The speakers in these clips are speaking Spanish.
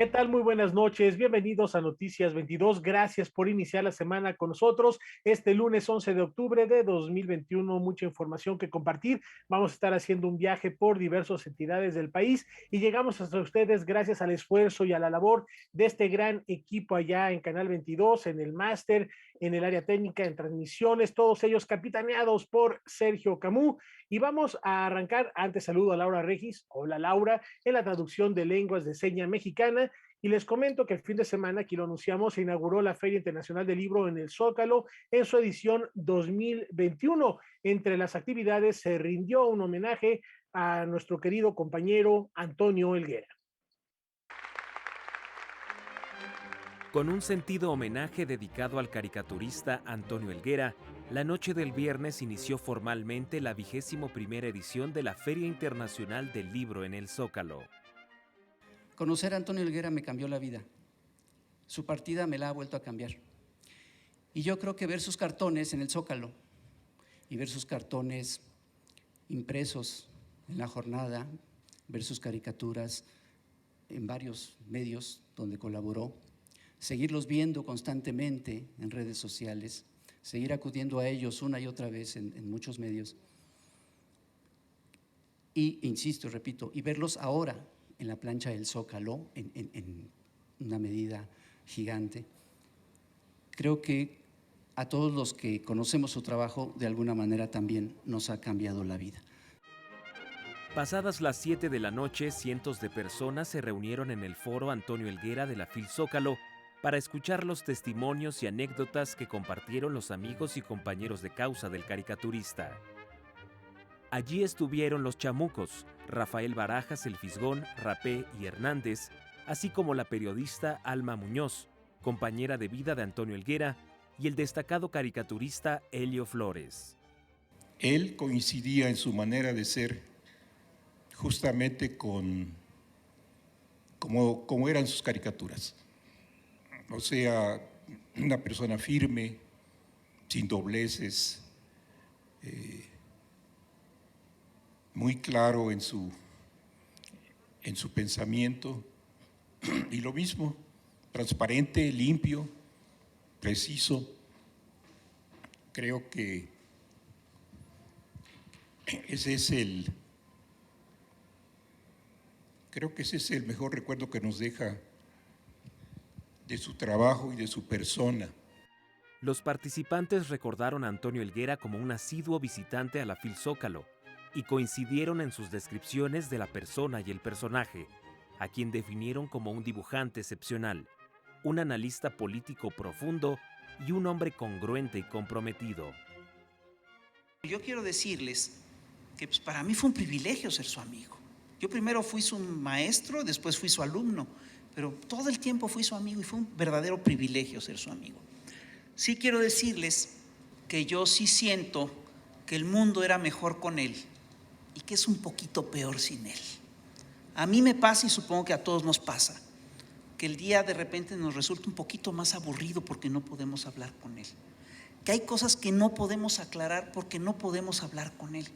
¿Qué tal? Muy buenas noches. Bienvenidos a Noticias 22. Gracias por iniciar la semana con nosotros. Este lunes 11 de octubre de 2021, mucha información que compartir. Vamos a estar haciendo un viaje por diversas entidades del país y llegamos hasta ustedes gracias al esfuerzo y a la labor de este gran equipo allá en Canal 22, en el máster, en el área técnica, en transmisiones, todos ellos capitaneados por Sergio Camú. Y vamos a arrancar. Antes saludo a Laura Regis. Hola Laura, en la traducción de lenguas de seña mexicana. Y les comento que el fin de semana, aquí lo anunciamos, se inauguró la Feria Internacional del Libro en el Zócalo en su edición 2021. Entre las actividades se rindió un homenaje a nuestro querido compañero Antonio Helguera. Con un sentido homenaje dedicado al caricaturista Antonio Helguera, la noche del viernes inició formalmente la 21ª edición de la Feria Internacional del Libro en el Zócalo. Conocer a Antonio Helguera me cambió la vida. Su partida me la ha vuelto a cambiar. Y yo creo que ver sus cartones en el Zócalo y ver sus cartones impresos en la jornada, ver sus caricaturas en varios medios donde colaboró, seguirlos viendo constantemente en redes sociales, seguir acudiendo a ellos una y otra vez en muchos medios. Y insisto, repito, y verlos ahora en la plancha del Zócalo, en una medida gigante. Creo que a todos los que conocemos su trabajo, de alguna manera también nos ha cambiado la vida. Pasadas las 7 de la noche, cientos de personas se reunieron en el foro Antonio Helguera de la FIL Zócalo para escuchar los testimonios y anécdotas que compartieron los amigos y compañeros de causa del caricaturista. Allí estuvieron los chamucos, Rafael Barajas, el Fisgón, Rapé y Hernández, así como la periodista Alma Muñoz, compañera de vida de Antonio Helguera, y el destacado caricaturista Helio Flores. Él coincidía en su manera de ser justamente como eran sus caricaturas. O sea, una persona firme, sin dobleces, muy claro en su pensamiento, y lo mismo, transparente, limpio, preciso. Creo que ese es el mejor recuerdo que nos deja de su trabajo y de su persona. Los participantes recordaron a Antonio Helguera como un asiduo visitante a la FIL Zócalo y coincidieron en sus descripciones de la persona y el personaje, a quien definieron como un dibujante excepcional, un analista político profundo y un hombre congruente y comprometido. Yo quiero decirles que para mí fue un privilegio ser su amigo. Yo primero fui su maestro, después fui su alumno, pero todo el tiempo fui su amigo y fue un verdadero privilegio ser su amigo. Sí quiero decirles que yo sí siento que el mundo era mejor con él y que es un poquito peor sin él. A mí me pasa, y supongo que a todos nos pasa, que el día de repente nos resulta un poquito más aburrido porque no podemos hablar con él, que hay cosas que no podemos aclarar porque no podemos hablar con él,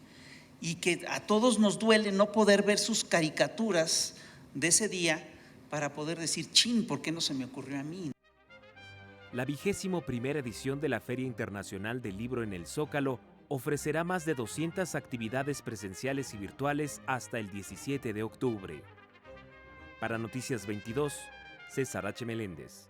y que a todos nos duele no poder ver sus caricaturas de ese día para poder decir, chin, ¿por qué no se me ocurrió a mí? La 21ª edición de la Feria Internacional del Libro en el Zócalo ofrecerá más de 200 actividades presenciales y virtuales hasta el 17 de octubre. Para Noticias 22, César H. Meléndez.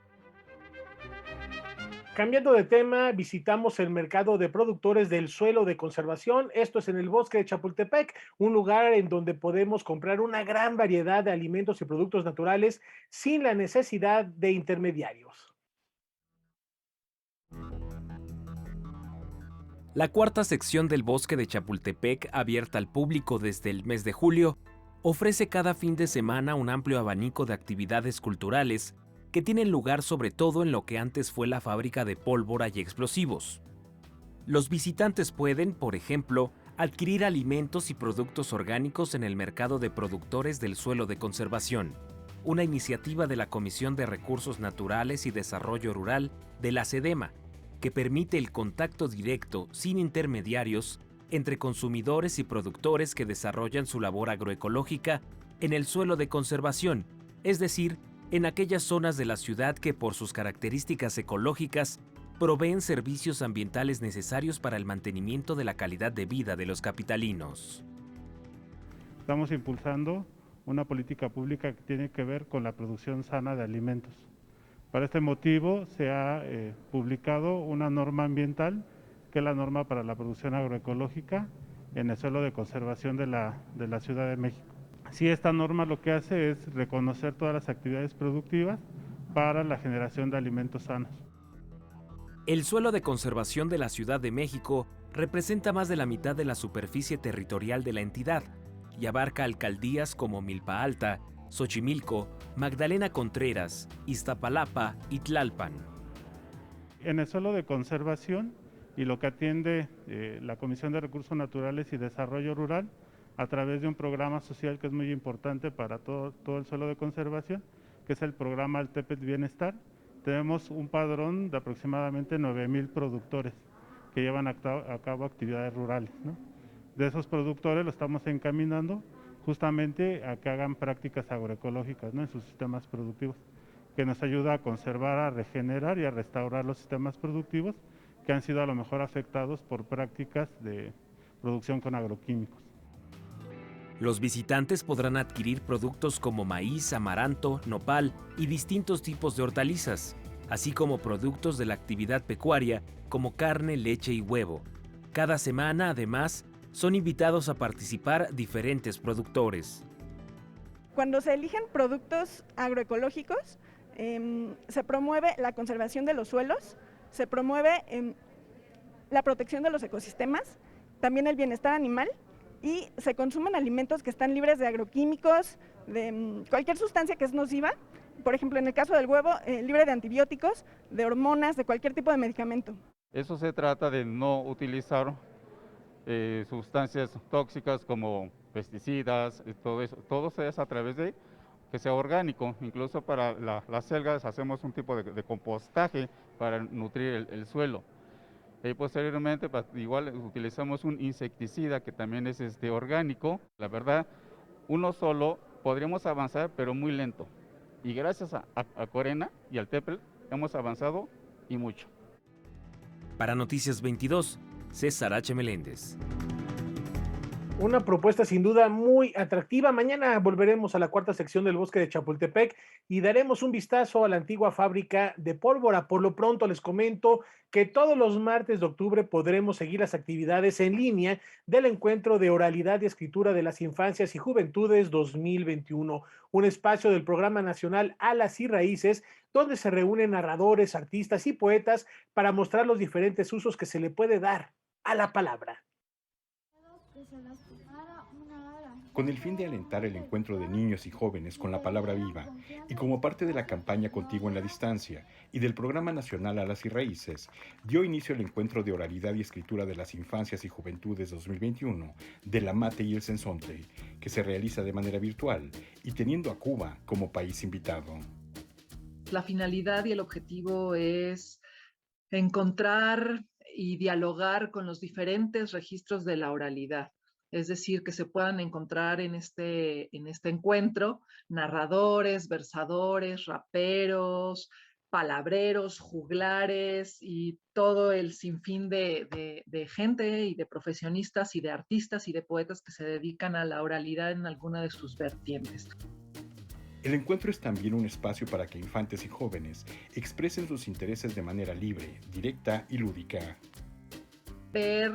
Cambiando de tema, visitamos el mercado de productores del suelo de conservación. Esto es en el bosque de Chapultepec, un lugar en donde podemos comprar una gran variedad de alimentos y productos naturales sin la necesidad de intermediarios. La cuarta sección del Bosque de Chapultepec, abierta al público desde el mes de julio, ofrece cada fin de semana un amplio abanico de actividades culturales que tienen lugar sobre todo en lo que antes fue la fábrica de pólvora y explosivos. Los visitantes pueden, por ejemplo, adquirir alimentos y productos orgánicos en el mercado de productores del suelo de conservación, una iniciativa de la Comisión de Recursos Naturales y Desarrollo Rural de la SEDEMA, que permite el contacto directo, sin intermediarios, entre consumidores y productores que desarrollan su labor agroecológica en el suelo de conservación, es decir, en aquellas zonas de la ciudad que por sus características ecológicas proveen servicios ambientales necesarios para el mantenimiento de la calidad de vida de los capitalinos. Estamos impulsando una política pública que tiene que ver con la producción sana de alimentos. Para este motivo se ha publicado una norma ambiental, que es la norma para la producción agroecológica en el suelo de conservación de la Ciudad de México. Sí, esta norma lo que hace es reconocer todas las actividades productivas para la generación de alimentos sanos. El suelo de conservación de la Ciudad de México representa más de la mitad de la superficie territorial de la entidad y abarca alcaldías como Milpa Alta, Xochimilco, Magdalena Contreras, Iztapalapa y Tlalpan. En el suelo de conservación y lo que atiende la Comisión de Recursos Naturales y Desarrollo Rural, a través de un programa social que es muy importante para todo el suelo de conservación, que es el programa Altepetl Bienestar. Tenemos un padrón de aproximadamente 9,000 productores que llevan a cabo actividades rurales, ¿no? De esos productores lo estamos encaminando justamente a que hagan prácticas agroecológicas, ¿no?, en sus sistemas productivos, que nos ayuda a conservar, a regenerar y a restaurar los sistemas productivos que han sido a lo mejor afectados por prácticas de producción con agroquímicos. Los visitantes podrán adquirir productos como maíz, amaranto, nopal y distintos tipos de hortalizas, así como productos de la actividad pecuaria como carne, leche y huevo. Cada semana, además, son invitados a participar diferentes productores. Cuando se eligen productos agroecológicos, se promueve la conservación de los suelos, se promueve la protección de los ecosistemas, también el bienestar animal, y se consumen alimentos que están libres de agroquímicos, de cualquier sustancia que es nociva, por ejemplo, en el caso del huevo, libre de antibióticos, de hormonas, de cualquier tipo de medicamento. Eso se trata de no utilizar sustancias tóxicas como pesticidas, y todo se hace a través de que sea orgánico. Incluso para las algas hacemos un tipo de compostaje para nutrir el suelo. Y posteriormente, igual utilizamos un insecticida que también es orgánico. La verdad, uno solo podríamos avanzar, pero muy lento. Y gracias a Corena y al Altepetl hemos avanzado y mucho. Para Noticias 22, César H. Meléndez. Una propuesta sin duda muy atractiva. Mañana volveremos a la cuarta sección del bosque de Chapultepec y daremos un vistazo a la antigua fábrica de pólvora. Por lo pronto les comento que todos los martes de octubre podremos seguir las actividades en línea del Encuentro de Oralidad y Escritura de las Infancias y Juventudes 2021, un espacio del Programa Nacional Alas y Raíces, donde se reúnen narradores, artistas y poetas para mostrar los diferentes usos que se le puede dar a la palabra. Con el fin de alentar el encuentro de niños y jóvenes con la palabra viva y como parte de la campaña Contigo en la Distancia y del Programa Nacional Alas y Raíces, dio inicio el Encuentro de Oralidad y Escritura de las Infancias y Juventudes 2021 de la Mate y el Sensontle, que se realiza de manera virtual y teniendo a Cuba como país invitado. La finalidad y el objetivo es encontrar y dialogar con los diferentes registros de la oralidad. Es decir, que se puedan encontrar en este encuentro narradores, versadores, raperos, palabreros, juglares y todo el sinfín de gente y de profesionistas y de artistas y de poetas que se dedican a la oralidad en alguna de sus vertientes. El encuentro es también un espacio para que infantes y jóvenes expresen sus intereses de manera libre, directa y lúdica. Ver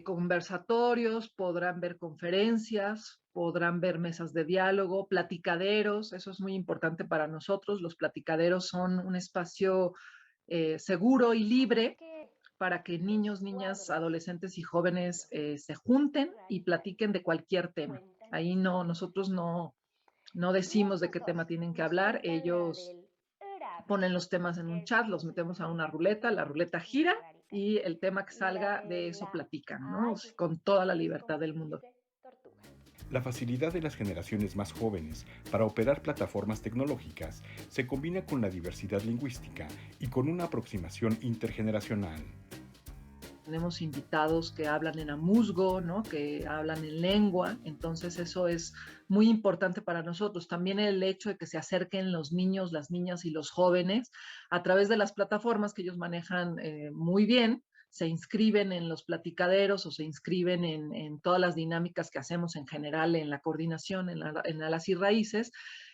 conversatorios, podrán ver conferencias, podrán ver mesas de diálogo, platicaderos. Eso es muy importante para nosotros. Los platicaderos son un espacio seguro y libre para que niños, niñas, adolescentes y jóvenes se junten y platiquen de cualquier tema. Ahí nosotros no decimos de qué tema tienen que hablar. Ellos ponen los temas en un chat, los metemos a una ruleta, la ruleta gira y el tema que salga de eso platican, ¿no? Con toda la libertad del mundo. La facilidad de las generaciones más jóvenes para operar plataformas tecnológicas se combina con la diversidad lingüística y con una aproximación intergeneracional. tenemos invitados que hablan en amuzgo, ¿no? Que hablan en lengua, entonces eso es muy importante para nosotros. También el hecho de que se acerquen los niños, las niñas y los jóvenes a través de las plataformas que ellos manejan muy bien, se inscriben en los platicaderos o se inscriben en todas las dinámicas que hacemos en general en la coordinación, en Alas y Raíces,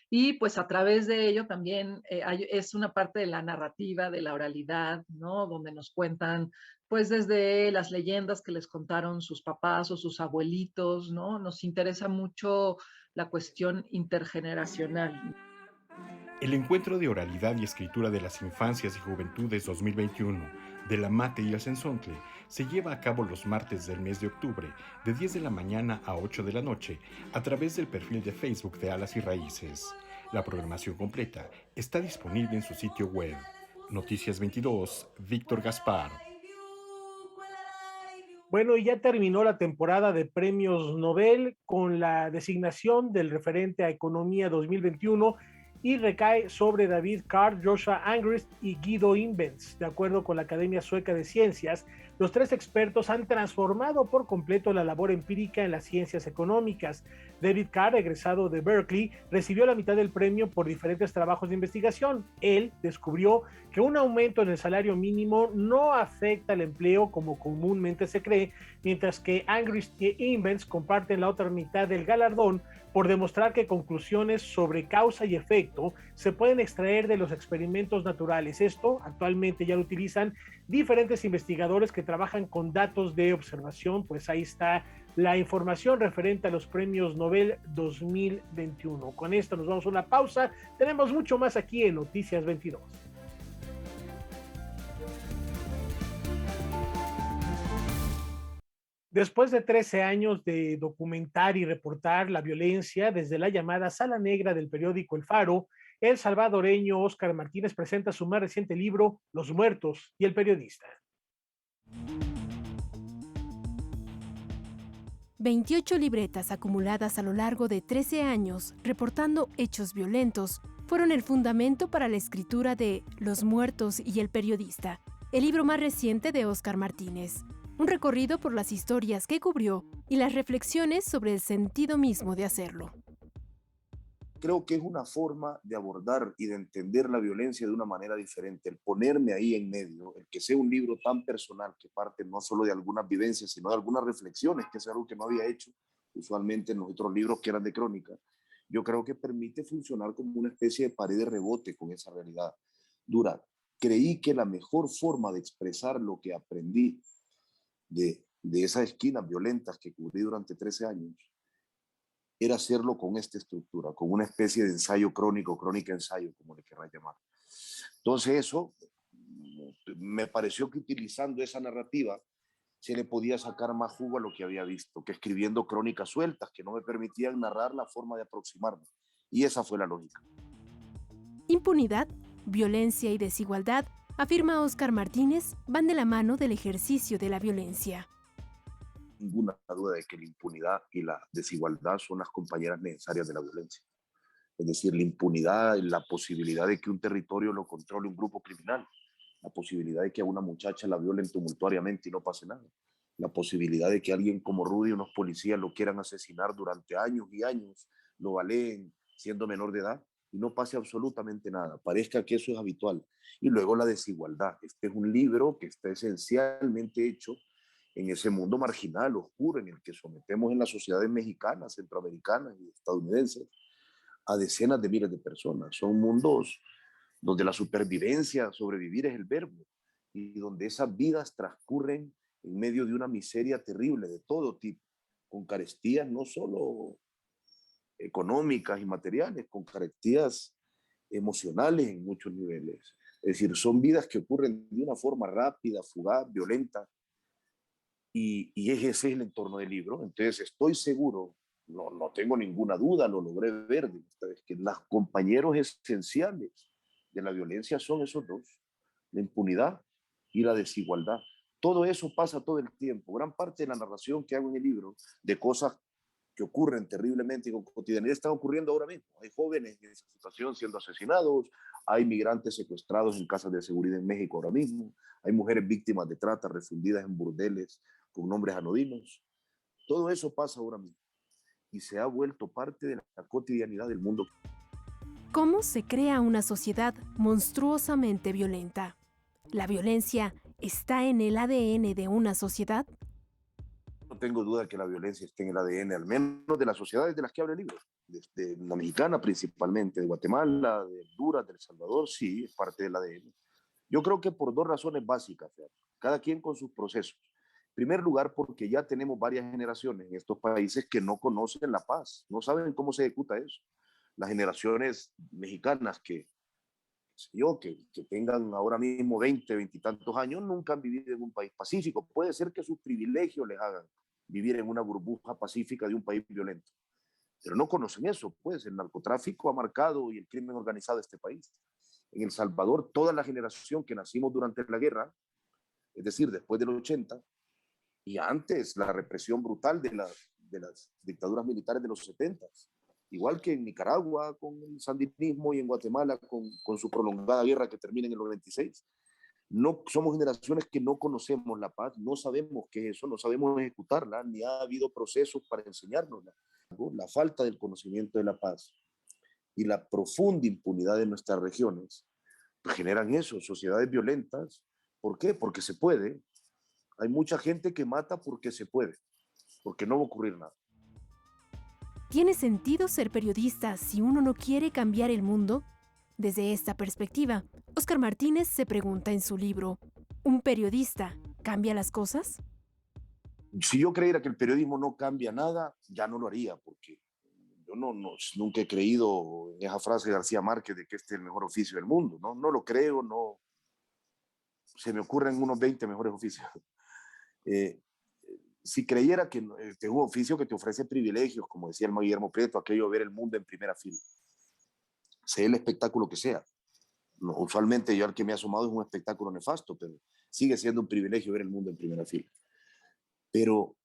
y pues a través de ello también es una parte de la narrativa, de la oralidad, ¿no? Donde nos cuentan pues desde las leyendas que les contaron sus papás o sus abuelitos, ¿no? Nos interesa mucho la cuestión intergeneracional. El Encuentro de Oralidad y Escritura de las Infancias y Juventudes 2021 de la Mate y el Sensontle se lleva a cabo los martes del mes de octubre de 10 de la mañana a 8 de la noche a través del perfil de Facebook de Alas y Raíces. La programación completa está disponible en su sitio web. Noticias 22, Víctor Gaspar. Bueno, y ya terminó la temporada de premios Nobel con la designación del referente a Economía 2021 y recae sobre David Card, Joshua Angrist y Guido Imbens. De acuerdo con la Academia Sueca de Ciencias, los tres expertos han transformado por completo la labor empírica en las ciencias económicas. David Card, egresado de Berkeley, recibió la mitad del premio por diferentes trabajos de investigación. Él descubrió que un aumento en el salario mínimo no afecta al empleo como comúnmente se cree, mientras que Angrist y Imbens comparten la otra mitad del galardón por demostrar que conclusiones sobre causa y efecto se pueden extraer de los experimentos naturales. Esto actualmente ya lo utilizan diferentes investigadores que trabajan con datos de observación. Pues ahí está la información referente a los premios Nobel 2021. Con esto nos vamos a una pausa. Tenemos mucho más aquí en Noticias 22. Después de 13 años de documentar y reportar la violencia desde la llamada Sala Negra del periódico El Faro, el salvadoreño Óscar Martínez presenta su más reciente libro, Los Muertos y el Periodista. 28 libretas acumuladas a lo largo de 13 años reportando hechos violentos fueron el fundamento para la escritura de Los Muertos y el Periodista, el libro más reciente de Óscar Martínez. Un recorrido por las historias que cubrió y las reflexiones sobre el sentido mismo de hacerlo. Creo que es una forma de abordar y de entender la violencia de una manera diferente, el ponerme ahí en medio, el que sea un libro tan personal que parte no solo de algunas vivencias, sino de algunas reflexiones, que es algo que no había hecho usualmente en los otros libros que eran de crónica. Yo creo que permite funcionar como una especie de pared de rebote con esa realidad dura. Creí que la mejor forma de expresar lo que aprendí de esas esquinas violentas que cubrí durante 13 años, era hacerlo con esta estructura, con una especie de ensayo crónico, crónica-ensayo, como le querrás llamar. Entonces eso, me pareció que utilizando esa narrativa se le podía sacar más jugo a lo que había visto, que escribiendo crónicas sueltas, que no me permitían narrar la forma de aproximarme. Y esa fue la lógica. Impunidad, violencia y desigualdad, afirma Óscar Martínez, van de la mano del ejercicio de la violencia. Ninguna duda de que la impunidad y la desigualdad son las compañeras necesarias de la violencia. Es decir, la impunidad, la posibilidad de que un territorio lo controle un grupo criminal, la posibilidad de que a una muchacha la violen tumultuariamente y no pase nada, la posibilidad de que alguien como Rudy y unos policías lo quieran asesinar durante años y años, lo baleen siendo menor de edad y no pase absolutamente nada, parezca que eso es habitual. Y luego la desigualdad. Este es un libro que está esencialmente hecho en ese mundo marginal, oscuro, en el que sometemos en las sociedades mexicanas, centroamericanas y estadounidenses a decenas de miles de personas. Son mundos donde la supervivencia, sobrevivir es el verbo, y donde esas vidas transcurren en medio de una miseria terrible de todo tipo, con carestías no solo económicas y materiales, con carestías emocionales en muchos niveles. Es decir, son vidas que ocurren de una forma rápida, fugaz, violenta, y ese es el entorno del libro. Entonces estoy seguro, no tengo ninguna duda, lo logré ver, que los compañeros esenciales de la violencia son esos dos, la impunidad y la desigualdad. Todo eso pasa todo el tiempo. Gran parte de la narración que hago en el libro, de cosas que ocurren terriblemente y con cotidianidad están ocurriendo ahora mismo. Hay jóvenes en esa situación siendo asesinados, hay migrantes secuestrados en casas de seguridad en México ahora mismo, hay mujeres víctimas de trata refundidas en burdeles con nombres anodinos. Todo eso pasa ahora mismo y se ha vuelto parte de la cotidianidad del mundo. ¿Cómo se crea una sociedad monstruosamente violenta? ¿La violencia está en el ADN de una sociedad? No tengo duda que la violencia esté en el ADN, al menos de las sociedades de las que habla el libro. De la mexicana principalmente, de Guatemala, de Honduras, de El Salvador, sí, es parte del ADN. Yo creo que por dos razones básicas, cada quien con sus procesos. En primer lugar, porque ya tenemos varias generaciones en estos países que no conocen la paz, no saben cómo se ejecuta eso. Las generaciones mexicanas que tengan ahora mismo 20 y tantos años, nunca han vivido en un país pacífico. Puede ser que sus privilegios les hagan vivir en una burbuja pacífica de un país violento, pero no conocen eso, pues el narcotráfico ha marcado y el crimen organizado de este país. En El Salvador, toda la generación que nacimos durante la guerra, es decir, después del 80, y antes la represión brutal de las dictaduras militares de los 70, igual que en Nicaragua con el sandinismo y en Guatemala con su prolongada guerra que termina en el 96. No, somos generaciones que no conocemos la paz, no sabemos qué es eso, no sabemos ejecutarla, ni ha habido procesos para enseñárnosla. La falta del conocimiento de la paz y la profunda impunidad de nuestras regiones pues generan eso, sociedades violentas. ¿Por qué? Porque se puede. Hay mucha gente que mata porque se puede, porque no va a ocurrir nada. ¿Tiene sentido ser periodista si uno no quiere cambiar el mundo? Desde esta perspectiva, Óscar Martínez se pregunta en su libro, ¿un periodista cambia las cosas? Si yo creyera que el periodismo no cambia nada, ya no lo haría, porque yo nunca he creído en esa frase de García Márquez de que este es el mejor oficio del mundo. No lo creo, no. Se me ocurren unos 20 mejores oficios. Si creyera que es un oficio que te ofrece privilegios, como decía el mago Guillermo Prieto, aquello de ver el mundo en primera fila, sea el espectáculo que sea. No, usualmente yo al que me he asomado es un espectáculo nefasto, pero sigue siendo un privilegio ver el mundo en primera fila. Pero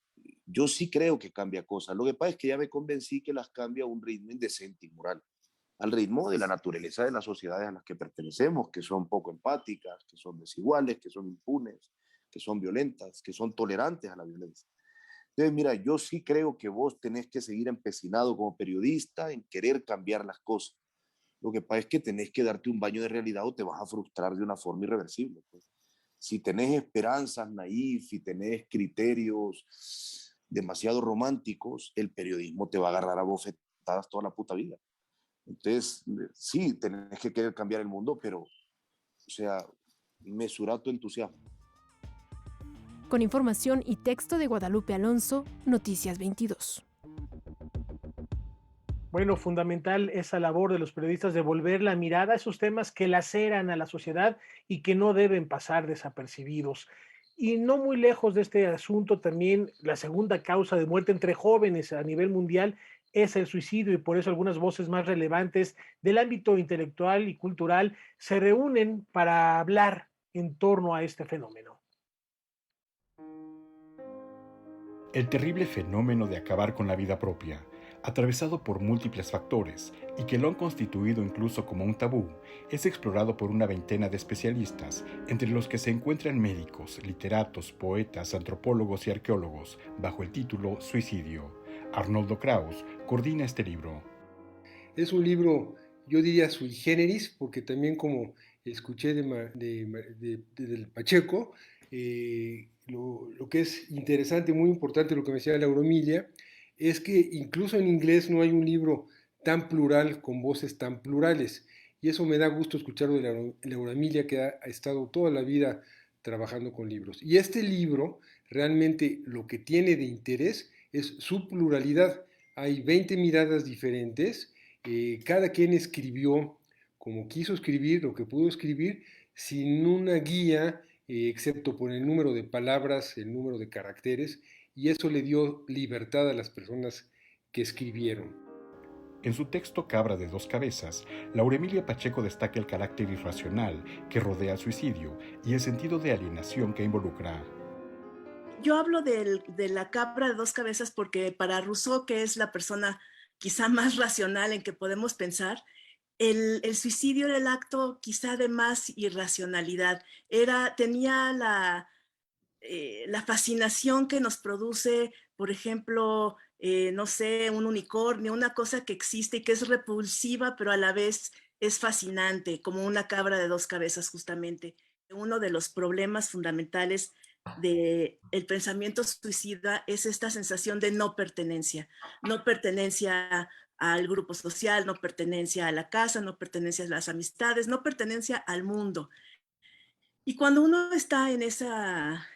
yo sí creo que cambia cosas. Lo que pasa es que ya me convencí que las cambia a un ritmo indecente, inmoral, al ritmo de la naturaleza de las sociedades a las que pertenecemos, que son poco empáticas, que son desiguales, que son impunes, que son violentas, que son tolerantes a la violencia. Entonces, mira, yo sí creo que vos tenés que seguir empecinado como periodista en querer cambiar las cosas. Lo que pasa es que tenés que darte un baño de realidad o te vas a frustrar de una forma irreversible. Pues. Si tenés esperanzas naif y tenés criterios demasiado románticos, el periodismo te va a agarrar a bofetadas toda la puta vida. Entonces, sí, tenés que querer cambiar el mundo, pero, o sea, mesura tu entusiasmo. Con información y texto de Guadalupe Alonso, Noticias 22. Bueno, fundamental esa labor de los periodistas de volver la mirada a esos temas que laceran a la sociedad y que no deben pasar desapercibidos. Y no muy lejos de este asunto, también la segunda causa de muerte entre jóvenes a nivel mundial es el suicidio, y por eso algunas voces más relevantes del ámbito intelectual y cultural se reúnen para hablar en torno a este fenómeno. El terrible fenómeno de acabar con la vida propia, atravesado por múltiples factores y que lo han constituido incluso como un tabú, es explorado por una veintena de especialistas, entre los que se encuentran médicos, literatos, poetas, antropólogos y arqueólogos, bajo el título Suicidio. Arnoldo Kraus coordina este libro. Es un libro, yo diría sui generis, porque también como escuché del Pacheco, lo que es interesante, muy importante, lo que me decía Laura Emilia, es que incluso en inglés no hay un libro tan plural, con voces tan plurales, y eso me da gusto escucharlo de Laura Emilia, que ha estado toda la vida trabajando con libros. Y este libro, realmente lo que tiene de interés es su pluralidad. Hay 20 miradas diferentes, cada quien escribió como quiso escribir, lo que pudo escribir, sin una guía, excepto por el número de palabras, el número de caracteres, y eso le dio libertad a las personas que escribieron. En su texto Cabra de dos cabezas, Laura Emilia Pacheco destaca el carácter irracional que rodea el suicidio y el sentido de alienación que involucra. Yo hablo de la cabra de dos cabezas porque para Rousseau, que es la persona quizá más racional en que podemos pensar, el suicidio era el acto quizá de más irracionalidad. Tenía la fascinación que nos produce, por ejemplo, no sé, un unicornio, una cosa que existe y que es repulsiva, pero a la vez es fascinante, como una cabra de dos cabezas justamente. Uno de los problemas fundamentales del pensamiento suicida es esta sensación de no pertenencia al grupo social, no pertenencia a la casa, no pertenencia a las amistades, no pertenencia al mundo. Y cuando uno está en esa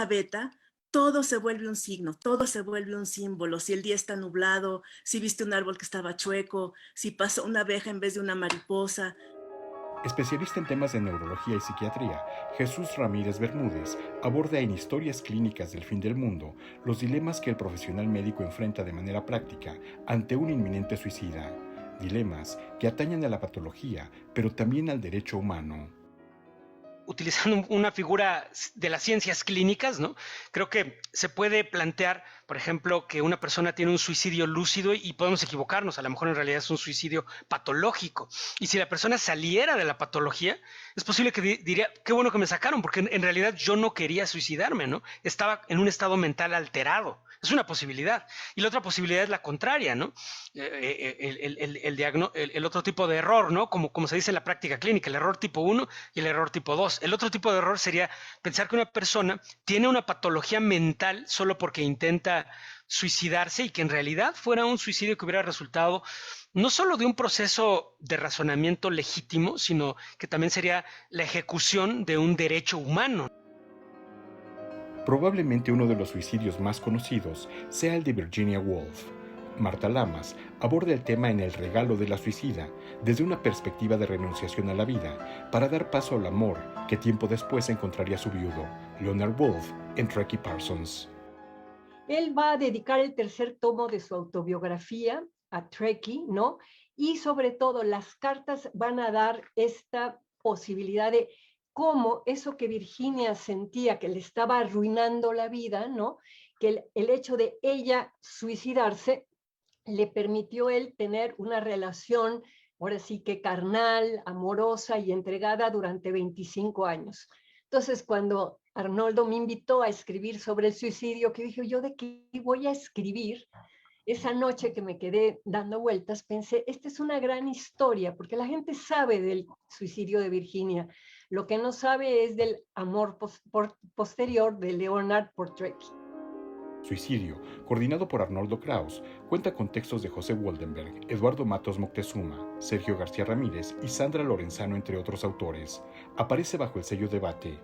beta, todo se vuelve un signo, todo se vuelve un símbolo. Si el día está nublado, si viste un árbol que estaba chueco, si pasó una abeja en vez de una mariposa. Especialista en temas de neurología y psiquiatría, Jesús Ramírez Bermúdez aborda en Historias Clínicas del Fin del Mundo los dilemas que el profesional médico enfrenta de manera práctica ante un inminente suicida. Dilemas que atañen a la patología, pero también al derecho humano. Utilizando una figura de las ciencias clínicas, ¿no? Creo que se puede plantear, por ejemplo, que una persona tiene un suicidio lúcido y podemos equivocarnos, a lo mejor en realidad es un suicidio patológico. Y si la persona saliera de la patología, es posible que diría, qué bueno que me sacaron, porque en realidad yo no quería suicidarme, ¿no? Estaba en un estado mental alterado. Es una posibilidad. Y la otra posibilidad es la contraria, ¿no? El otro tipo de error, ¿no? Como se dice en la práctica clínica, el error tipo 1 y el error tipo 2. El otro tipo de error sería pensar que una persona tiene una patología mental solo porque intenta suicidarse y que en realidad fuera un suicidio que hubiera resultado no solo de un proceso de razonamiento legítimo, sino que también sería la ejecución de un derecho humano. Probablemente uno de los suicidios más conocidos sea el de Virginia Woolf. Marta Lamas aborda el tema en El regalo de la suicida, desde una perspectiva de renunciación a la vida, para dar paso al amor que tiempo después encontraría su viudo, Leonard Woolf, en Trekkie Parsons. Él va a dedicar el tercer tomo de su autobiografía a Trekkie, ¿no? Y sobre todo las cartas van a dar esta posibilidad de cómo eso que Virginia sentía que le estaba arruinando la vida, ¿no? Que el hecho de ella suicidarse le permitió él tener una relación, ahora sí que carnal, amorosa y entregada durante 25 años. Entonces, cuando Arnoldo me invitó a escribir sobre el suicidio, que dije, ¿yo de qué voy a escribir? Esa noche que me quedé dando vueltas, pensé, esta es una gran historia, porque la gente sabe del suicidio de Virginia. Lo que no sabe es del amor posterior de Leonard por Trekkie. Suicidio, coordinado por Arnoldo Kraus, cuenta con textos de José Woldenberg, Eduardo Matos Moctezuma, Sergio García Ramírez y Sandra Lorenzano, entre otros autores. Aparece bajo el sello Debate.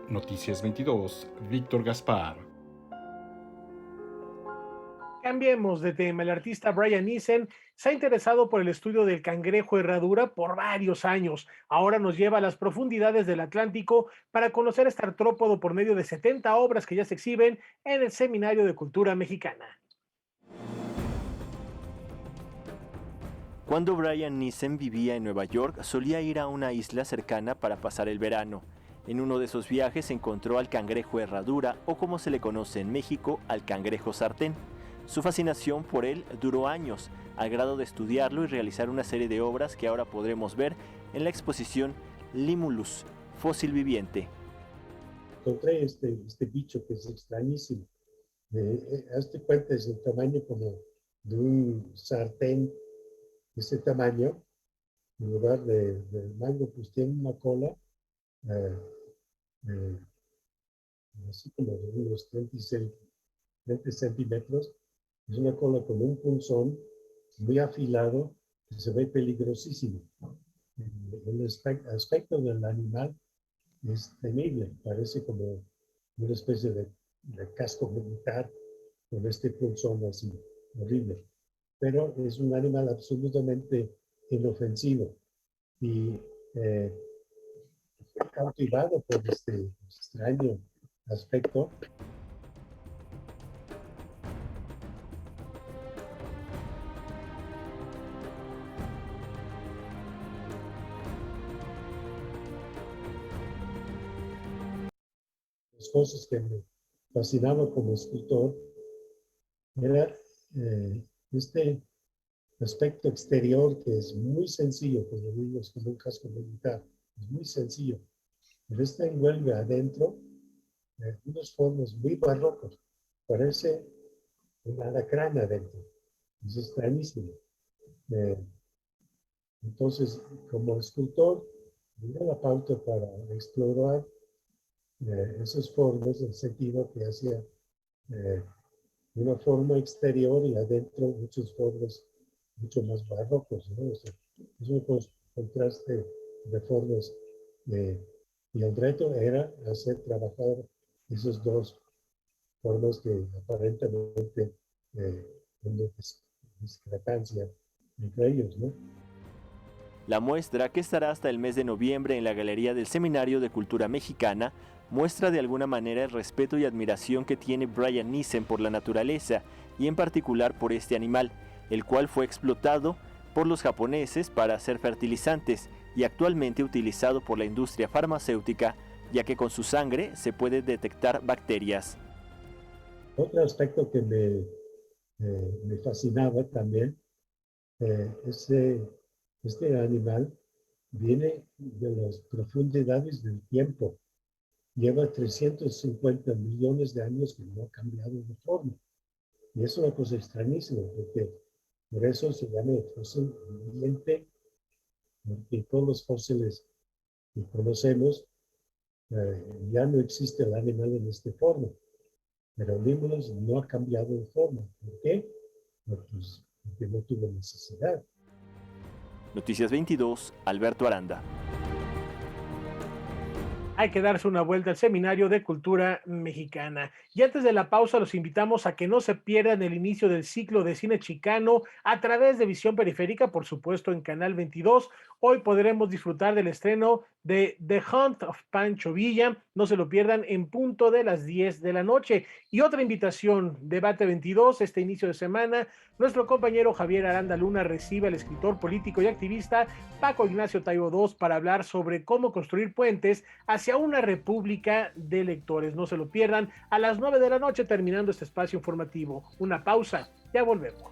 Noticias 22, Víctor Gaspar. Cambiemos de tema. El artista Brian Eason se ha interesado por el estudio del cangrejo herradura por varios años. Ahora nos lleva a las profundidades del Atlántico para conocer este artrópodo por medio de 70 obras que ya se exhiben en el Seminario de Cultura Mexicana. Cuando Brian Eason vivía en Nueva York, solía ir a una isla cercana para pasar el verano. En uno de esos viajes encontró al cangrejo herradura, o como se le conoce en México, al cangrejo sartén. Su fascinación por él duró años, al grado de estudiarlo y realizar una serie de obras que ahora podremos ver en la exposición Limulus, fósil viviente. Encontré este bicho que es extrañísimo. Hazte cuenta, es el tamaño como de un sartén, ese tamaño. En lugar de mango, pues tiene una cola, así como de unos 20 centímetros. Es una cola con un punzón muy afilado que se ve peligrosísimo. El aspecto del animal es temible, parece como una especie de casco militar con este punzón así, horrible. Pero es un animal absolutamente inofensivo y fue cautivado por este extraño aspecto. Cosas que fascinaba como escultor era este aspecto exterior que es muy sencillo, como vimos con un casco militar, es muy sencillo, pero este envuelve adentro unas formas muy barrocas, parece un alacrán adentro, es extrañísimo. Entonces, como escultor, me da la pauta para explorar esas formas, en el sentido que hacía una forma exterior y adentro muchas formas mucho más barrocos, ¿no? O sea, es un contraste de formas. Y el reto era hacer trabajar esas dos formas que aparentemente hay una discrepancia entre ellos, ¿no? La muestra, que estará hasta el mes de noviembre en la Galería del Seminario de Cultura Mexicana, muestra de alguna manera el respeto y admiración que tiene Brian Nissen por la naturaleza y en particular por este animal, el cual fue explotado por los japoneses para hacer fertilizantes y actualmente utilizado por la industria farmacéutica, ya que con su sangre se puede detectar bacterias. Otro aspecto que me fascinaba también es este animal viene de las profundidades del tiempo. Lleva 350 millones de años que no ha cambiado de forma. Y es una cosa extrañísima, porque por eso se llama el fósil viviente, porque todos los fósiles que conocemos ya no existe el animal en esta forma. Pero el Limulus no ha cambiado de forma. ¿Por qué? Porque no tuvo necesidad. Noticias 22, Alberto Aranda. Hay que darse una vuelta al Seminario de Cultura Mexicana. Y antes de la pausa, los invitamos a que no se pierdan el inicio del ciclo de cine chicano a través de Visión Periférica, por supuesto en Canal 22. Hoy podremos disfrutar del estreno de The Hunt of Pancho Villa. No se lo pierdan en punto de las 10 de la noche. Y otra invitación, Debate 22, este inicio de semana. Nuestro compañero Javier Aranda Luna recibe al escritor, político y activista Paco Ignacio Taibo II para hablar sobre cómo construir puentes hacia una república de lectores. No se lo pierdan a las 9 de la noche, terminando este espacio informativo. Una pausa, ya volvemos.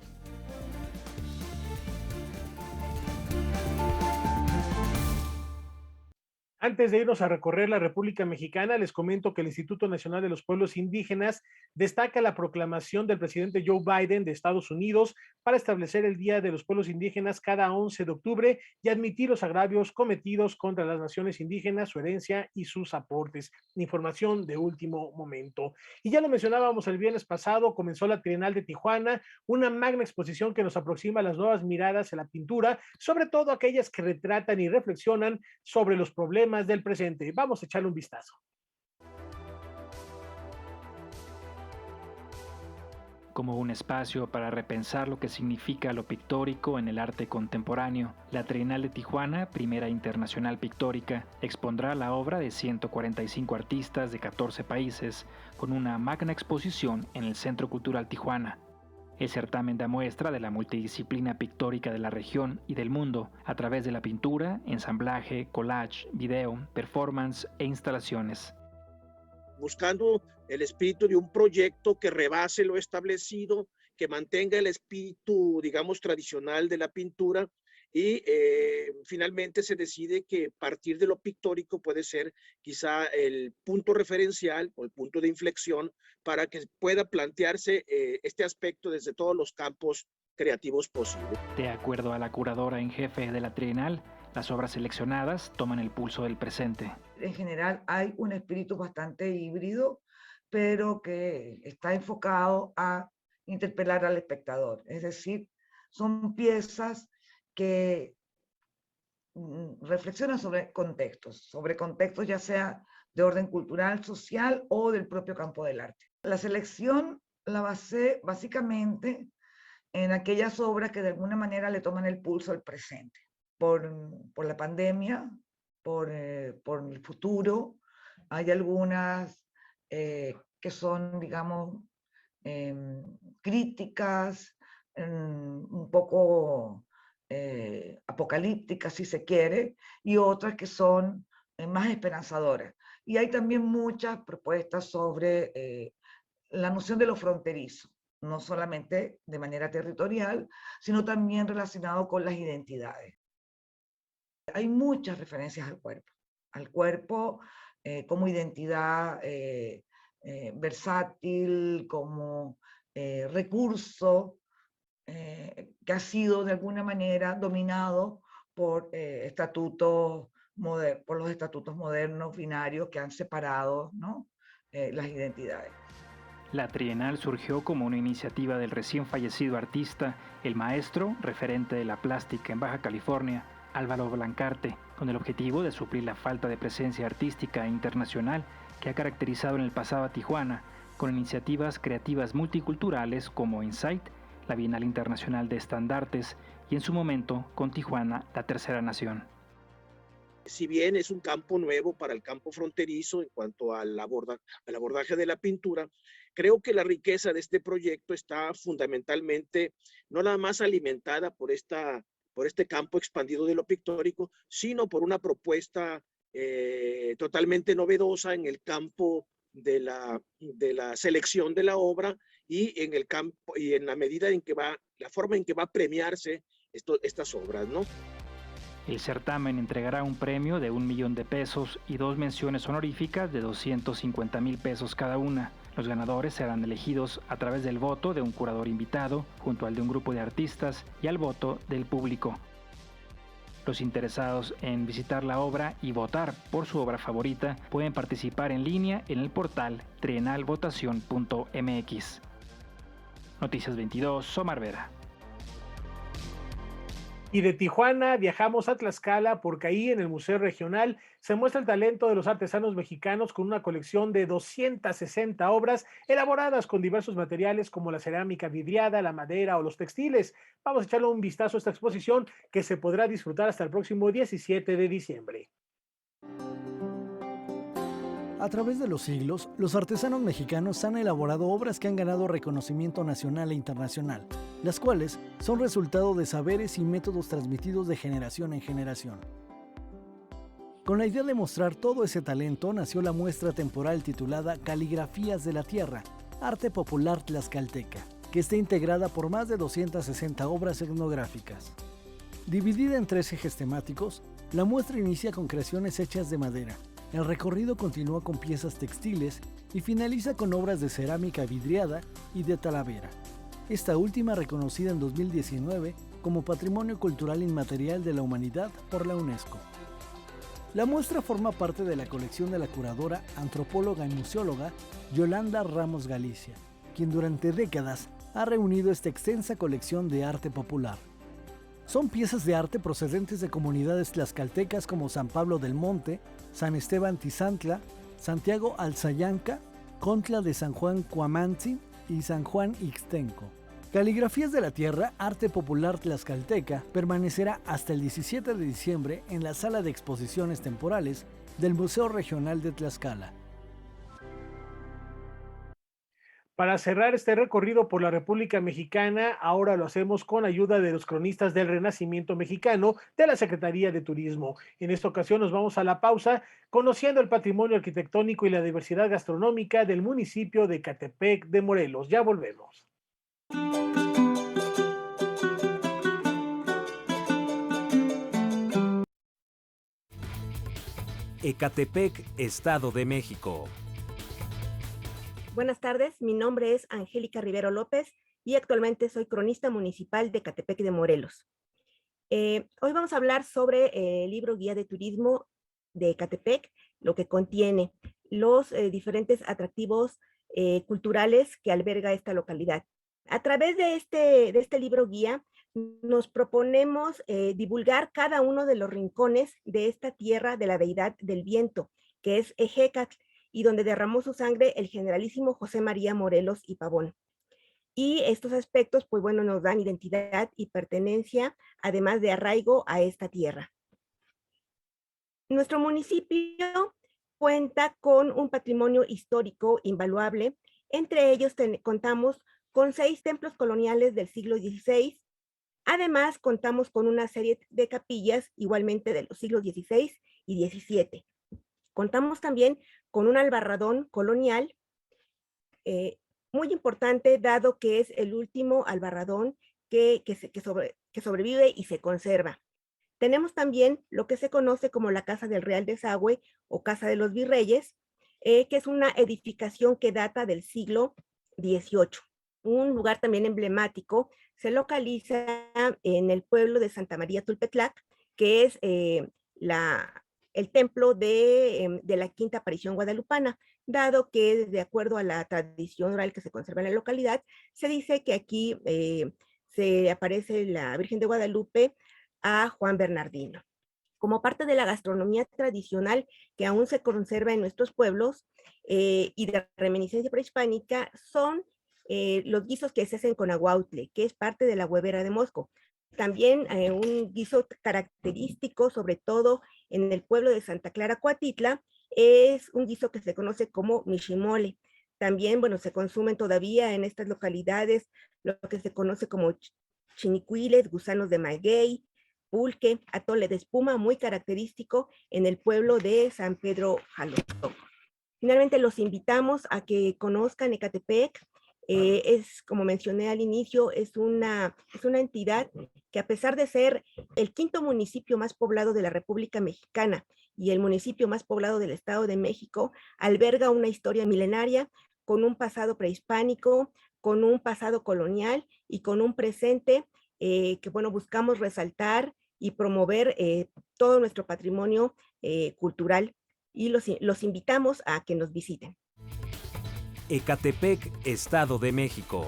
Antes de irnos a recorrer la República Mexicana, les comento que el Instituto Nacional de los Pueblos Indígenas destaca la proclamación del presidente Joe Biden de Estados Unidos para establecer el Día de los Pueblos Indígenas cada 11 de octubre y admitir los agravios cometidos contra las naciones indígenas, su herencia y sus aportes. Información de último momento. Y ya lo mencionábamos el viernes pasado, comenzó la Trienal de Tijuana, una magna exposición que nos aproxima a las nuevas miradas en la pintura, sobre todo aquellas que retratan y reflexionan sobre los problemas del presente. Vamos a echarle un vistazo. Como un espacio para repensar lo que significa lo pictórico en el arte contemporáneo, la Trienal de Tijuana, primera internacional pictórica, expondrá la obra de 145 artistas de 14 países con una magna exposición en el Centro Cultural Tijuana. El certamen da muestra de la multidisciplina pictórica de la región y del mundo a través de la pintura, ensamblaje, collage, video, performance e instalaciones. Buscando el espíritu de un proyecto que rebase lo establecido, que mantenga el espíritu, digamos, tradicional de la pintura y finalmente se decide que partir de lo pictórico puede ser quizá el punto referencial o el punto de inflexión para que pueda plantearse este aspecto desde todos los campos creativos posibles. De acuerdo a la curadora en jefe de la Trienal, las obras seleccionadas toman el pulso del presente. En general hay un espíritu bastante híbrido, pero que está enfocado a interpelar al espectador. Es decir, son piezas que reflexionan sobre contextos ya sea de orden cultural, social o del propio campo del arte. La selección la basé básicamente en aquellas obras que de alguna manera le toman el pulso al presente, por la pandemia, por el futuro. Hay algunas que son, digamos, críticas, un poco apocalípticas, si se quiere, y otras que son más esperanzadoras. Y hay también muchas propuestas sobre la noción de lo fronterizo, no solamente de manera territorial, sino también relacionado con las identidades. Hay muchas referencias al cuerpo como identidad versátil, como recurso que ha sido de alguna manera dominado por, por los estatutos modernos binarios que han separado, ¿no? Las identidades. La Trienal surgió como una iniciativa del recién fallecido artista, el maestro, referente de la plástica en Baja California, Álvaro Blancarte, con el objetivo de suplir la falta de presencia artística internacional que ha caracterizado en el pasado a Tijuana, con iniciativas creativas multiculturales como Insight, la Bienal Internacional de Estandartes y en su momento con Tijuana, la Tercera Nación. Si bien es un campo nuevo para el campo fronterizo en cuanto al abordaje de la pintura, creo que la riqueza de este proyecto está fundamentalmente no nada más alimentada por este campo expandido de lo pictórico, sino por una propuesta totalmente novedosa en el campo de la selección de la obra y en el campo y en la medida en que la forma en que va a premiarse estas obras, ¿no? El certamen entregará un premio de $1 millón y 2 menciones honoríficas de 250,000 pesos cada una. Los ganadores serán elegidos a través del voto de un curador invitado, junto al de un grupo de artistas y al voto del público. Los interesados en visitar la obra y votar por su obra favorita pueden participar en línea en el portal trienalvotación.mx. Noticias 22, Omar Vera. Y de Tijuana viajamos a Tlaxcala porque ahí en el Museo Regional se muestra el talento de los artesanos mexicanos con una colección de 260 obras elaboradas con diversos materiales como la cerámica vidriada, la madera o los textiles. Vamos a echarle un vistazo a esta exposición que se podrá disfrutar hasta el próximo 17 de diciembre. A través de los siglos, los artesanos mexicanos han elaborado obras que han ganado reconocimiento nacional e internacional, las cuales son resultado de saberes y métodos transmitidos de generación en generación. Con la idea de mostrar todo ese talento nació la muestra temporal titulada Caligrafías de la Tierra, Arte Popular Tlaxcalteca, que está integrada por más de 260 obras etnográficas. Dividida en 3 ejes temáticos, la muestra inicia con creaciones hechas de madera. El recorrido continúa con piezas textiles y finaliza con obras de cerámica vidriada y de talavera, esta última reconocida en 2019 como Patrimonio Cultural Inmaterial de la Humanidad por la UNESCO. La muestra forma parte de la colección de la curadora, antropóloga y museóloga Yolanda Ramos Galicia, quien durante décadas ha reunido esta extensa colección de arte popular. Son piezas de arte procedentes de comunidades tlaxcaltecas como San Pablo del Monte, San Esteban Tizantla, Santiago Alzayanca, Contla de San Juan Cuamantzin y San Juan Ixtenco. Caligrafías de la Tierra, Arte Popular Tlaxcalteca, permanecerá hasta el 17 de diciembre en la sala de exposiciones temporales del Museo Regional de Tlaxcala. Para cerrar este recorrido por la República Mexicana, ahora lo hacemos con ayuda de los cronistas del Renacimiento Mexicano de la Secretaría de Turismo. En esta ocasión nos vamos a la pausa conociendo el patrimonio arquitectónico y la diversidad gastronómica del municipio de Ecatepec de Morelos. Ya volvemos. Ecatepec, Estado de México. Buenas tardes, mi nombre es Angélica Rivero López y actualmente soy cronista municipal de Ecatepec de Morelos. Hoy vamos a hablar sobre el libro Guía de Turismo de Ecatepec, lo que contiene los diferentes atractivos culturales que alberga esta localidad. A través de este libro guía nos proponemos divulgar cada uno de los rincones de esta tierra de la deidad del viento, que es Ejecatl, y donde derramó su sangre el generalísimo José María Morelos y Pavón. Y estos aspectos, pues bueno, nos dan identidad y pertenencia, además de arraigo a esta tierra. Nuestro municipio cuenta con un patrimonio histórico invaluable. Entre ellos contamos con 6 templos coloniales del siglo XVI. Además, contamos con una serie de capillas igualmente de los siglos XVI y XVII. Contamos también con un albarradón colonial muy importante dado que es el último albarradón que sobrevive y se conserva. Tenemos también lo que se conoce como la Casa del Real Desagüe o Casa de los Virreyes, que es una edificación que data del siglo XVIII. Un lugar también emblemático, se localiza en el pueblo de Santa María Tulpetlac, que es el templo de la quinta aparición guadalupana, dado que de acuerdo a la tradición oral que se conserva en la localidad, se dice que aquí se aparece la Virgen de Guadalupe a Juan Bernardino. Como parte de la gastronomía tradicional que aún se conserva en nuestros pueblos y de reminiscencia prehispánica son los guisos que se hacen con aguautle, que es parte de la huevera de Mosco. También un guiso característico, sobre todo en el pueblo de Santa Clara, Coatitla, es un guiso que se conoce como mishimole. También, bueno, se consumen todavía en estas localidades lo que se conoce como chinicuiles, gusanos de maguey, pulque, atole de espuma, muy característico en el pueblo de San Pedro Jalostoc. Finalmente, los invitamos a que conozcan Ecatepec. Es, como mencioné al inicio, es una entidad que, a pesar de ser el quinto municipio más poblado de la República Mexicana y el municipio más poblado del Estado de México, alberga una historia milenaria con un pasado prehispánico, con un pasado colonial y con un presente que, bueno, buscamos resaltar y promover todo nuestro patrimonio cultural, y los invitamos a que nos visiten. Ecatepec, Estado de México.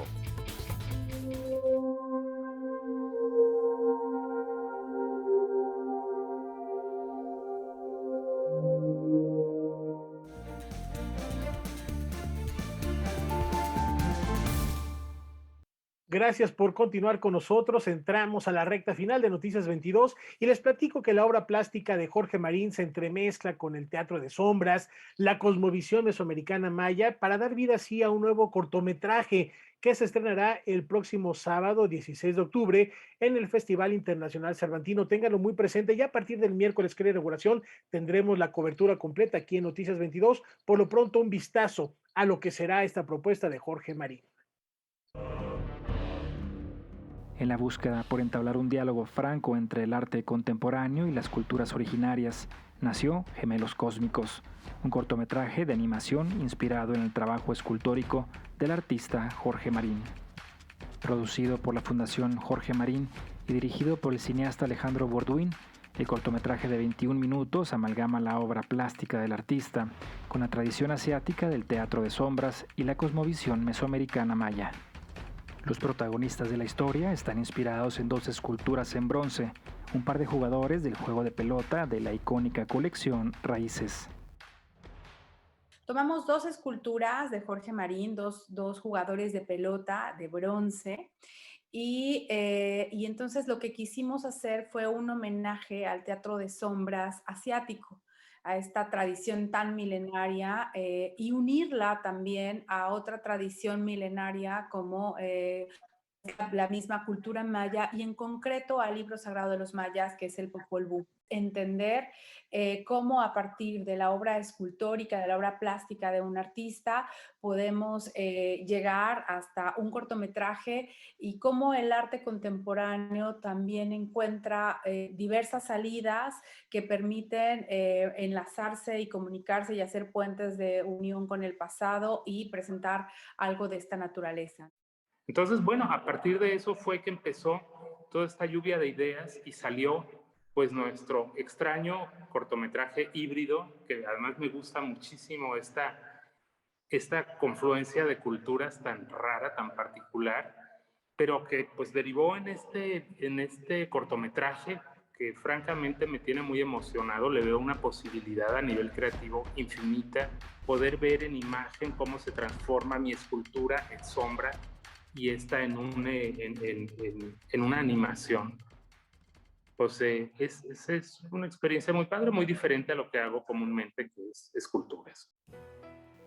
Gracias por continuar con nosotros. Entramos a la recta final de Noticias 22 y les platico que la obra plástica de Jorge Marín se entremezcla con el teatro de sombras, la cosmovisión mesoamericana maya, para dar vida así a un nuevo cortometraje que se estrenará el próximo sábado 16 de octubre en el Festival Internacional Cervantino. Ténganlo muy presente. Ya a partir del miércoles que es la inauguración tendremos la cobertura completa aquí en Noticias 22. Por lo pronto, un vistazo a lo que será esta propuesta de Jorge Marín. En la búsqueda por entablar un diálogo franco entre el arte contemporáneo y las culturas originarias, nació Gemelos Cósmicos, un cortometraje de animación inspirado en el trabajo escultórico del artista Jorge Marín. Producido por la Fundación Jorge Marín y dirigido por el cineasta Alejandro Borduin, el cortometraje de 21 minutos amalgama la obra plástica del artista con la tradición asiática del teatro de sombras y la cosmovisión mesoamericana maya. Los protagonistas de la historia están inspirados en dos esculturas en bronce, un par de jugadores del juego de pelota de la icónica colección Raíces. Tomamos dos esculturas de Jorge Marín, dos jugadores de pelota de bronce, y entonces lo que quisimos hacer fue un homenaje al teatro de sombras asiático, a esta tradición tan milenaria y unirla también a otra tradición milenaria como la misma cultura maya y en concreto al libro sagrado de los mayas, que es el Popol Vuh. Entender cómo a partir de la obra escultórica, de la obra plástica de un artista, podemos llegar hasta un cortometraje y cómo el arte contemporáneo también encuentra diversas salidas que permiten enlazarse y comunicarse y hacer puentes de unión con el pasado y presentar algo de esta naturaleza. Entonces, bueno, a partir de eso fue que empezó toda esta lluvia de ideas y salió pues nuestro extraño cortometraje híbrido, que además me gusta muchísimo esta confluencia de culturas tan rara, tan particular, pero que pues derivó en este cortometraje que francamente me tiene muy emocionado. Le veo una posibilidad a nivel creativo infinita, poder ver en imagen cómo se transforma mi escultura en sombra y está en una animación. Pues es una experiencia muy padre, muy diferente a lo que hago comúnmente, que es esculturas.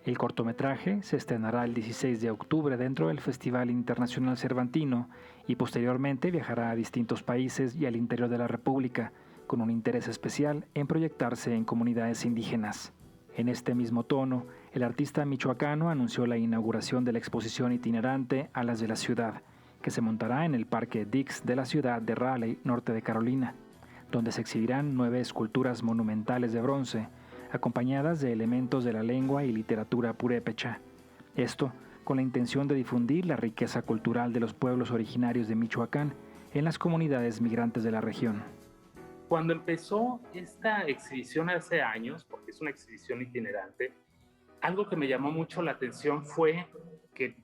El cortometraje se estrenará el 16 de octubre dentro del Festival Internacional Cervantino y posteriormente viajará a distintos países y al interior de la República, con un interés especial en proyectarse en comunidades indígenas. En este mismo tono, El artista michoacano anunció la inauguración de la exposición itinerante Alas de la Ciudad, que se montará en el Parque Dix de la ciudad de Raleigh, norte de Carolina, donde se exhibirán 9 esculturas monumentales de bronce, acompañadas de elementos de la lengua y literatura purépecha. Esto con la intención de difundir la riqueza cultural de los pueblos originarios de Michoacán en las comunidades migrantes de la región. Cuando empezó esta exhibición hace años, porque es una exhibición itinerante, algo que me llamó mucho la atención fue que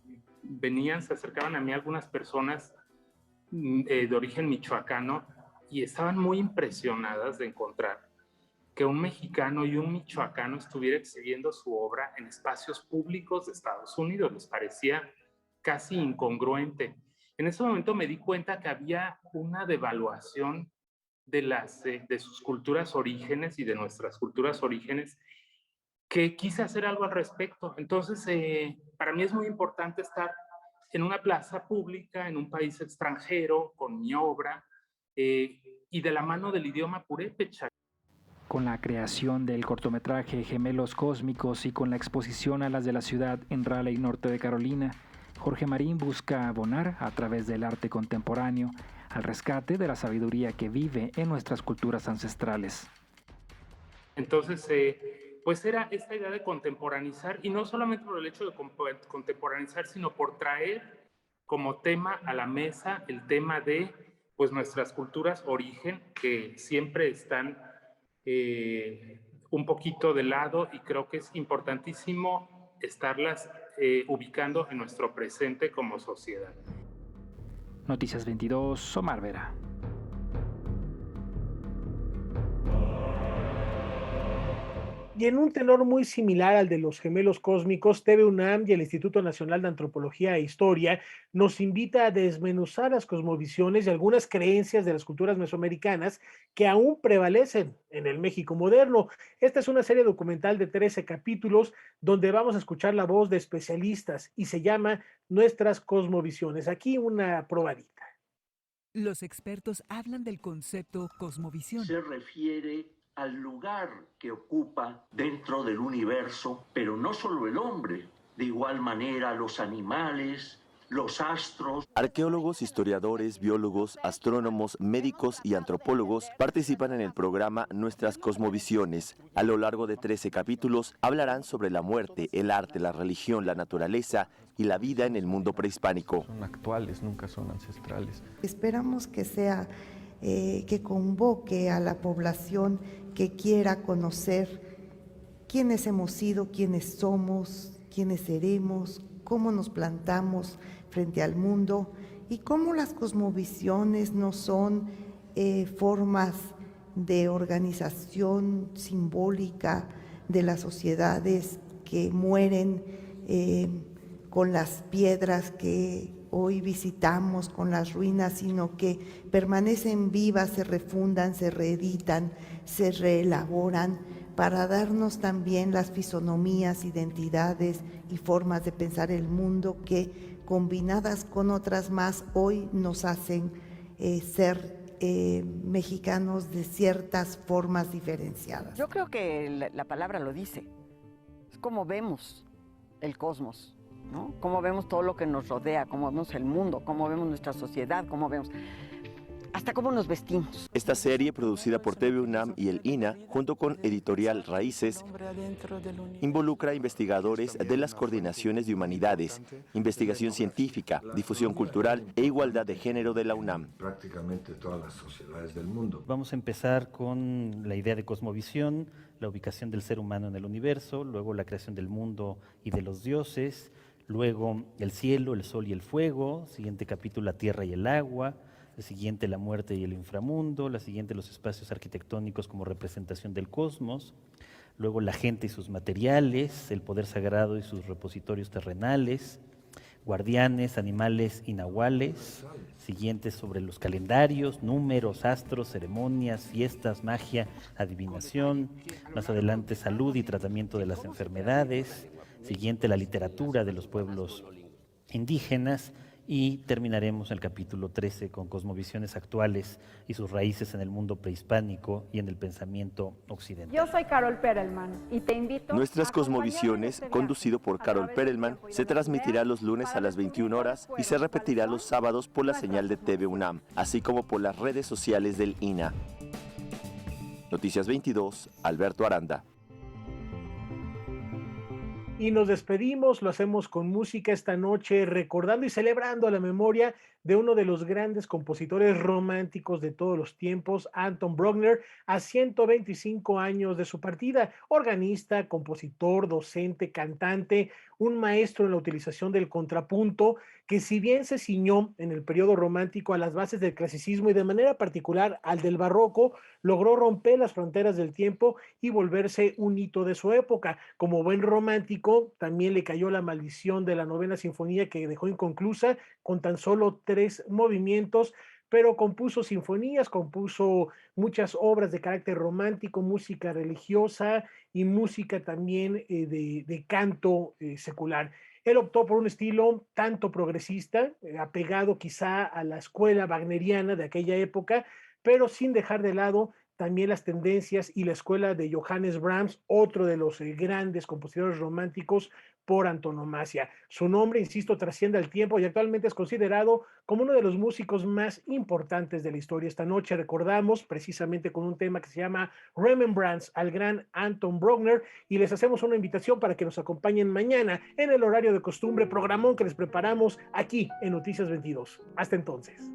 se acercaban a mí algunas personas de origen michoacano y estaban muy impresionadas de encontrar que un mexicano y un michoacano estuviera exhibiendo su obra en espacios públicos de Estados Unidos. Les parecía casi incongruente. En ese momento me di cuenta que había una devaluación de sus culturas orígenes y de nuestras culturas orígenes, que quise hacer algo al respecto. Entonces, para mí es muy importante estar en una plaza pública, en un país extranjero, con mi obra, y de la mano del idioma purépecha. Con la creación del cortometraje Gemelos Cósmicos y con la exposición Alas de la Ciudad en Raleigh, norte de Carolina, Jorge Marín busca abonar, a través del arte contemporáneo, al rescate de la sabiduría que vive en nuestras culturas ancestrales. Entonces, pues era esta idea de contemporaneizar, y no solamente por el hecho de contemporaneizar, sino por traer como tema a la mesa el tema de pues, nuestras culturas origen, que siempre están un poquito de lado, y creo que es importantísimo estarlas ubicando en nuestro presente como sociedad. Noticias 22, Omar Vera. Y en un tenor muy similar al de los Gemelos Cósmicos, TV UNAM y el Instituto Nacional de Antropología e Historia nos invita a desmenuzar las cosmovisiones y algunas creencias de las culturas mesoamericanas que aún prevalecen en el México moderno. Esta es una serie documental de 13 capítulos donde vamos a escuchar la voz de especialistas y se llama Nuestras Cosmovisiones. Aquí una probadita. Los expertos hablan del concepto cosmovisión. Se refiere al lugar que ocupa dentro del universo, pero no solo el hombre, de igual manera los animales, los astros. Arqueólogos, historiadores, biólogos, astrónomos, médicos y antropólogos participan en el programa Nuestras Cosmovisiones. A lo largo de 13 capítulos hablarán sobre la muerte, el arte, la religión, la naturaleza y la vida en el mundo prehispánico. Son actuales, nunca son ancestrales. Esperamos que sea que convoque a la población que quiera conocer quiénes hemos sido, quiénes somos, quiénes seremos, cómo nos plantamos frente al mundo y cómo las cosmovisiones no son formas de organización simbólica de las sociedades que mueren con las piedras que hoy visitamos, con las ruinas, sino que permanecen vivas, se refundan, se reeditan, se reelaboran para darnos también las fisonomías, identidades y formas de pensar el mundo que, combinadas con otras más, hoy nos hacen ser mexicanos de ciertas formas diferenciadas. Yo creo que la palabra lo dice, es como vemos el cosmos, ¿no? Cómo vemos todo lo que nos rodea, cómo vemos el mundo, cómo vemos nuestra sociedad, cómo vemos, hasta cómo nos vestimos. Esta serie, producida por TV UNAM y el INA, junto con Editorial Raíces, involucra a investigadores de las coordinaciones de humanidades, investigación científica, difusión cultural e igualdad de género de la UNAM. Prácticamente todas las sociedades del mundo. Vamos a empezar con la idea de cosmovisión, la ubicación del ser humano en el universo, luego la creación del mundo y de los dioses, luego el cielo, el sol y el fuego, siguiente capítulo la tierra y el agua, el siguiente la muerte y el inframundo, la siguiente los espacios arquitectónicos como representación del cosmos, luego la gente y sus materiales, el poder sagrado y sus repositorios terrenales, guardianes, animales y nahuales, siguientes sobre los calendarios, números, astros, ceremonias, fiestas, magia, adivinación, más adelante salud y tratamiento de las enfermedades, siguiente la literatura de los pueblos indígenas y terminaremos el capítulo 13 con cosmovisiones actuales y sus raíces en el mundo prehispánico y en el pensamiento occidental. Yo soy Carol Perelman y te invito Nuestras a cosmovisiones, conducido por Carol Perelman, se transmitirá los lunes a las 21 horas y se repetirá los sábados por la señal de TV UNAM, así como por las redes sociales del INAH. Noticias 22, Alberto Aranda. Y nos despedimos, lo hacemos con música esta noche, recordando y celebrando la memoria de uno de los grandes compositores románticos de todos los tiempos, Anton Bruckner, a 125 años de su partida. Organista, compositor, docente, cantante, un maestro en la utilización del contrapunto, que si bien se ciñó en el periodo romántico a las bases del clasicismo y de manera particular al del barroco, logró romper las fronteras del tiempo y volverse un hito de su época. Como buen romántico, también le cayó la maldición de la novena sinfonía, que dejó inconclusa con tan solo 3 movimientos, pero compuso sinfonías, compuso muchas obras de carácter romántico, música religiosa y música también de canto secular. Él optó por un estilo tanto progresista, apegado quizá a la escuela wagneriana de aquella época, pero sin dejar de lado también las tendencias y la escuela de Johannes Brahms, otro de los grandes compositores románticos por antonomasia. Su nombre, insisto, trasciende el tiempo y actualmente es considerado como uno de los músicos más importantes de la historia. Esta noche recordamos precisamente con un tema que se llama Remembrance al gran Anton Bruckner, y les hacemos una invitación para que nos acompañen mañana en el horario de costumbre, programón que les preparamos aquí en Noticias 22. Hasta entonces.